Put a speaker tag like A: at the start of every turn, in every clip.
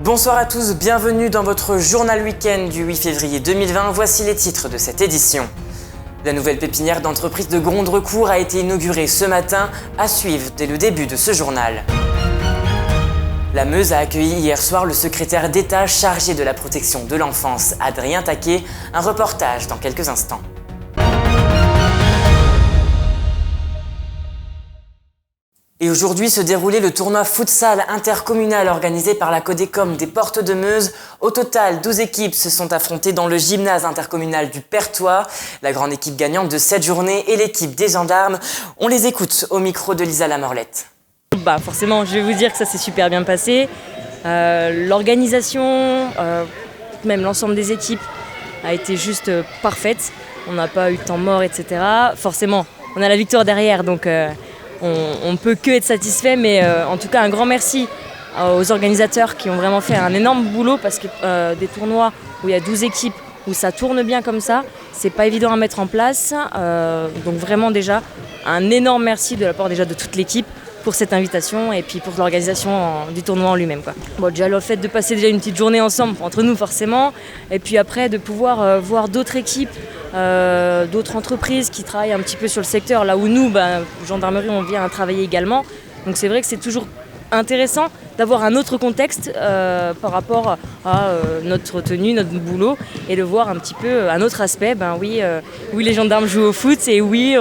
A: Bonsoir à tous, bienvenue dans votre journal week-end du 8 février 2020. Voici les titres de cette édition. La nouvelle pépinière d'entreprise de Gondrecourt a été inaugurée ce matin, à suivre dès le début de ce journal. La Meuse a accueilli hier soir le secrétaire d'État chargé de la protection de l'enfance, Adrien Taquet. Un reportage dans quelques instants. Et aujourd'hui se déroulait le tournoi futsal intercommunal organisé par la Codecom des Portes de Meuse. Au total, 12 équipes se sont affrontées dans le gymnase intercommunal du Perthois. La grande équipe gagnante de cette journée et l'équipe des gendarmes. On les écoute au micro de Lisa Lamorlette.
B: Forcément, je vais vous dire que ça s'est super bien passé. L'organisation, même l'ensemble des équipes a été juste parfaite. On n'a pas eu de temps mort, etc. Forcément, on a la victoire derrière, donc on ne peut que être satisfait. Mais en tout cas, un grand merci aux organisateurs qui ont vraiment fait un énorme boulot parce que des tournois où il y a 12 équipes, où ça tourne bien comme ça, c'est pas évident à mettre en place. Donc vraiment déjà, un énorme merci de la part déjà de toute l'équipe pour cette invitation et puis pour l'organisation du tournoi en lui-même, quoi. Déjà le fait de passer déjà une petite journée ensemble, entre nous forcément, et puis après de pouvoir voir d'autres équipes, d'autres entreprises qui travaillent un petit peu sur le secteur, là où nous, gendarmerie, on vient travailler également. Donc c'est vrai que c'est toujours intéressant d'avoir un autre contexte par rapport à notre tenue, notre boulot, et de voir un petit peu un autre aspect. Oui, les gendarmes jouent au foot et oui,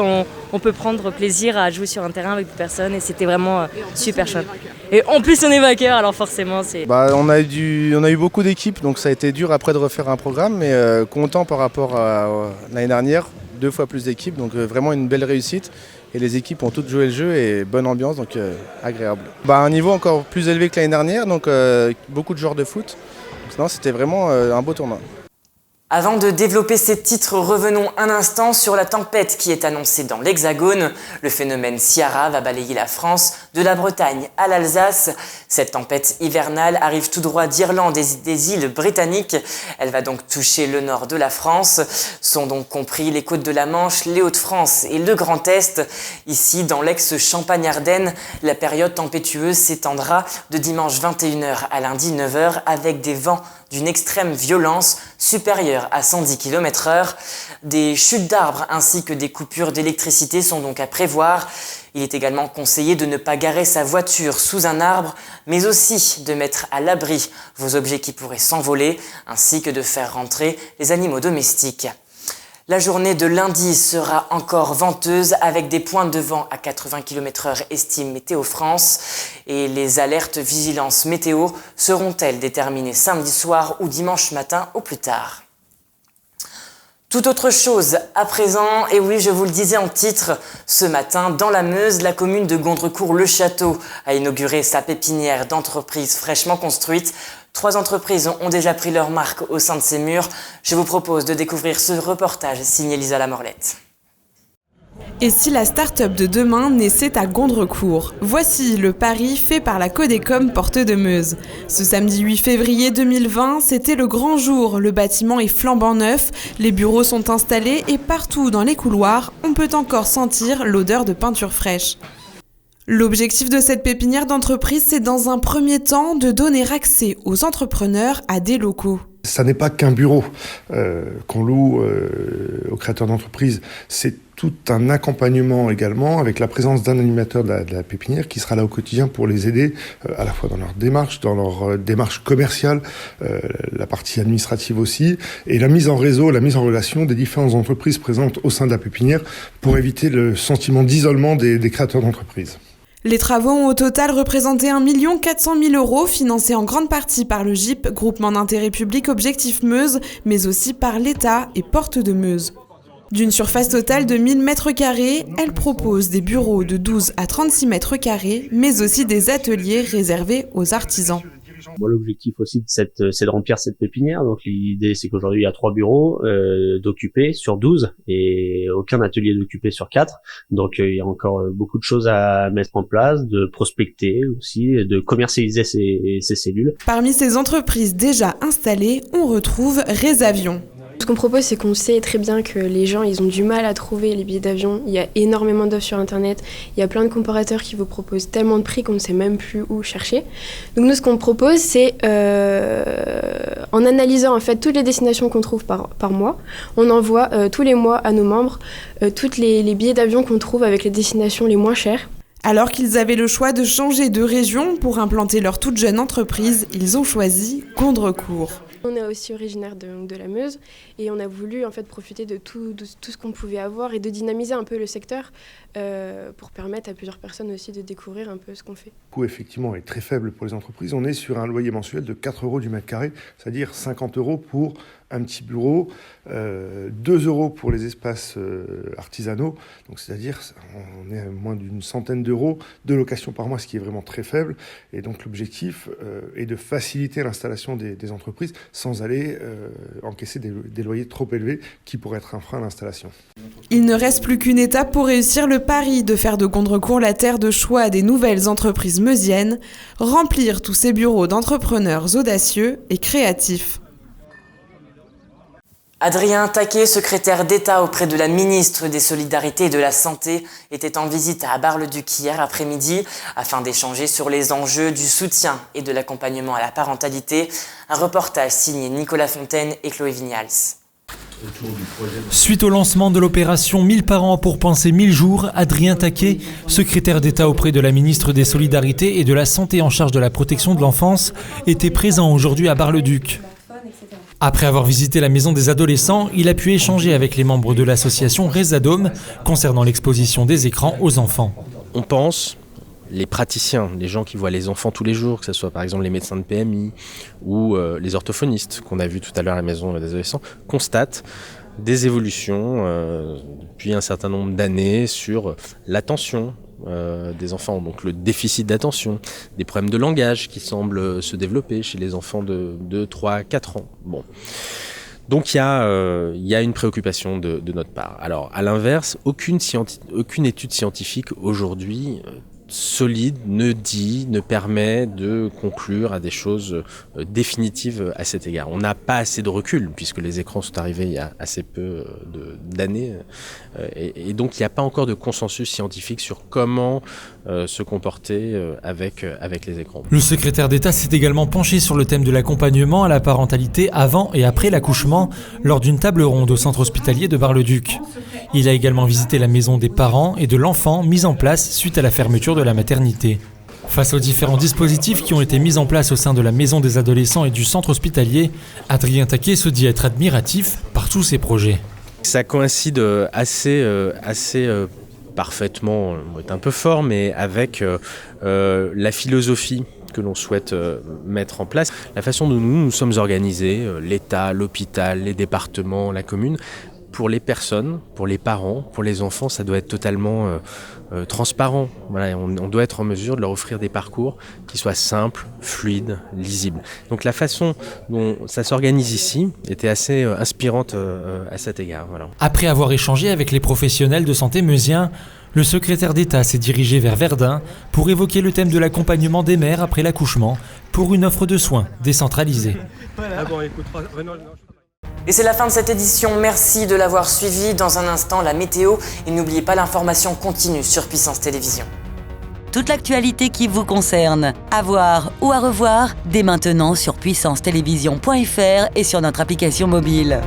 B: on peut prendre plaisir à jouer sur un terrain avec des personnes et c'était vraiment super chouette. Et en plus on est vainqueur, alors forcément c'est...
C: On a eu beaucoup d'équipes, donc ça a été dur après de refaire un programme, mais content par rapport à l'année dernière, 2 fois plus d'équipes, donc vraiment une belle réussite. Et les équipes ont toutes joué le jeu et bonne ambiance, donc agréable. Un niveau encore plus élevé que l'année dernière, donc beaucoup de joueurs de foot. Non, c'était vraiment un beau tournoi.
A: Avant de développer ces titres, revenons un instant sur la tempête qui est annoncée dans l'Hexagone. Le phénomène Ciara va balayer la France, de la Bretagne à l'Alsace. Cette tempête hivernale arrive tout droit d'Irlande et des îles britanniques. Elle va donc toucher le nord de la France. Sont donc compris les côtes de la Manche, les Hauts-de-France et le Grand Est. Ici, dans l'ex-Champagne-Ardenne, la période tempétueuse s'étendra de dimanche 21h à lundi 9h avec des vents d'une extrême violence supérieure à 110 km/h. Des chutes d'arbres ainsi que des coupures d'électricité sont donc à prévoir. Il est également conseillé de ne pas garer sa voiture sous un arbre, mais aussi de mettre à l'abri vos objets qui pourraient s'envoler, ainsi que de faire rentrer les animaux domestiques. La journée de lundi sera encore venteuse avec des pointes de vent à 80 km/h estime Météo France et les alertes vigilance météo seront-elles déterminées samedi soir ou dimanche matin au plus tard. Tout autre chose à présent, et oui, je vous le disais en titre, ce matin, dans la Meuse, la commune de Gondrecourt-le-Château a inauguré sa pépinière d'entreprises fraîchement construite. 3 entreprises ont déjà pris leur marque au sein de ces murs. Je vous propose de découvrir ce reportage signé Lisa Lamorlette.
D: Et si la start-up de demain naissait à Gondrecourt? Voici le pari fait par la Codecom Portes de Meuse. Ce samedi 8 février 2020, c'était le grand jour. Le bâtiment est flambant neuf, les bureaux sont installés et partout dans les couloirs, on peut encore sentir l'odeur de peinture fraîche. L'objectif de cette pépinière d'entreprise, c'est dans un premier temps de donner accès aux entrepreneurs à des locaux.
E: Ça n'est pas qu'un bureau qu'on loue aux créateurs d'entreprises, c'est tout un accompagnement également avec la présence d'un animateur de la pépinière qui sera là au quotidien pour les aider à la fois dans leur démarche commerciale, la partie administrative aussi, et la mise en réseau, la mise en relation des différentes entreprises présentes au sein de la pépinière pour éviter le sentiment d'isolement des créateurs d'entreprises.
D: Les travaux ont au total représenté 1 400 000 €, financés en grande partie par le GIP, groupement d'intérêt public Objectif Meuse, mais aussi par l'État et Portes de Meuse. D'une surface totale de 1000 m², elle propose des bureaux de 12 à 36 m², mais aussi des ateliers réservés aux artisans.
F: L'objectif aussi c'est de remplir cette pépinière. Donc l'idée c'est qu'aujourd'hui il y a 3 bureaux d'occupés sur 12 et aucun atelier d'occupé sur 4. Donc il y a encore beaucoup de choses à mettre en place, de prospecter aussi, de commercialiser ces cellules.
D: Parmi ces entreprises déjà installées, on retrouve Résavion.
G: qu'on propose, c'est qu'on sait très bien que les gens, ils ont du mal à trouver les billets d'avion. Il y a énormément d'offres sur Internet. Il y a plein de comparateurs qui vous proposent tellement de prix qu'on ne sait même plus où chercher. Donc nous, ce qu'on propose, c'est en analysant en fait toutes les destinations qu'on trouve par mois, on envoie tous les mois à nos membres tous les billets d'avion qu'on trouve avec les destinations les moins chères.
D: Alors qu'ils avaient le choix de changer de région pour implanter leur toute jeune entreprise, ils ont choisi Gondrecourt.
G: On est aussi originaire de la Meuse et on a voulu en fait profiter de tout ce qu'on pouvait avoir et de dynamiser un peu le secteur pour permettre à plusieurs personnes aussi de découvrir un peu ce qu'on fait.
E: Le coût effectivement est très faible pour les entreprises. On est sur un loyer mensuel de 4 € du mètre carré, c'est-à-dire 50 € pour un petit bureau, 2 € pour les espaces artisanaux, donc c'est-à-dire on est à moins d'une centaine d'euros de location par mois, ce qui est vraiment très faible. Et donc l'objectif est de faciliter l'installation des entreprises sans aller encaisser des loyers trop élevés qui pourraient être un frein à l'installation.
D: Il ne reste plus qu'une étape pour réussir le pari de faire de Gondrecourt la terre de choix des nouvelles entreprises meusiennes, remplir tous ces bureaux d'entrepreneurs audacieux et créatifs.
A: Adrien Taquet, secrétaire d'État auprès de la ministre des Solidarités et de la Santé, était en visite à Bar-le-Duc hier après-midi afin d'échanger sur les enjeux du soutien et de l'accompagnement à la parentalité. Un reportage signé Nicolas Fontaine et Chloé Vignals.
H: Suite au lancement de l'opération 1000 parents pour penser 1000 jours, Adrien Taquet, secrétaire d'État auprès de la ministre des Solidarités et de la Santé en charge de la protection de l'enfance, était présent aujourd'hui à Bar-le-Duc. Après avoir visité la maison des adolescents, il a pu échanger avec les membres de l'association Résadome concernant l'exposition des écrans aux enfants.
I: On pense, les praticiens, les gens qui voient les enfants tous les jours, que ce soit par exemple les médecins de PMI ou les orthophonistes qu'on a vus tout à l'heure à la maison des adolescents, constatent des évolutions depuis un certain nombre d'années sur l'attention des enfants, donc le déficit d'attention, des problèmes de langage qui semblent se développer chez les enfants de 2, 3, 4 ans. Bon. Donc il y a une préoccupation de notre part. Alors à l'inverse, aucune étude scientifique aujourd'hui solide ne permet de conclure à des choses définitives à cet égard. On n'a pas assez de recul puisque les écrans sont arrivés il y a assez peu d'années et donc il n'y a pas encore de consensus scientifique sur comment se comporter avec les écrans.
H: Le secrétaire d'État s'est également penché sur le thème de l'accompagnement à la parentalité avant et après l'accouchement lors d'une table ronde au centre hospitalier de Bar-le-Duc. Il a également visité la maison des parents et de l'enfant mise en place suite à la fermeture de la maternité. Face aux différents dispositifs qui ont été mis en place au sein de la maison des adolescents et du centre hospitalier, Adrien Taquet se dit être admiratif par tous ces projets.
I: Ça coïncide assez parfaitement, c'est un peu fort, mais avec la philosophie que l'on souhaite mettre en place, la façon dont nous sommes organisés, l'État, l'hôpital, les départements, la commune. Pour les personnes, pour les parents, pour les enfants, ça doit être totalement transparent. Voilà, on doit être en mesure de leur offrir des parcours qui soient simples, fluides, lisibles. Donc la façon dont ça s'organise ici était assez inspirante à cet égard. Voilà.
H: Après avoir échangé avec les professionnels de santé meusiens, le secrétaire d'État s'est dirigé vers Verdun pour évoquer le thème de l'accompagnement des mères après l'accouchement pour une offre de soins décentralisée.
A: Et c'est la fin de cette édition, merci de l'avoir suivi. Dans un instant, la météo et n'oubliez pas l'information continue sur Puissance Télévisions.
J: Toute l'actualité qui vous concerne, à voir ou à revoir dès maintenant sur puissancetélévision.fr et sur notre application mobile.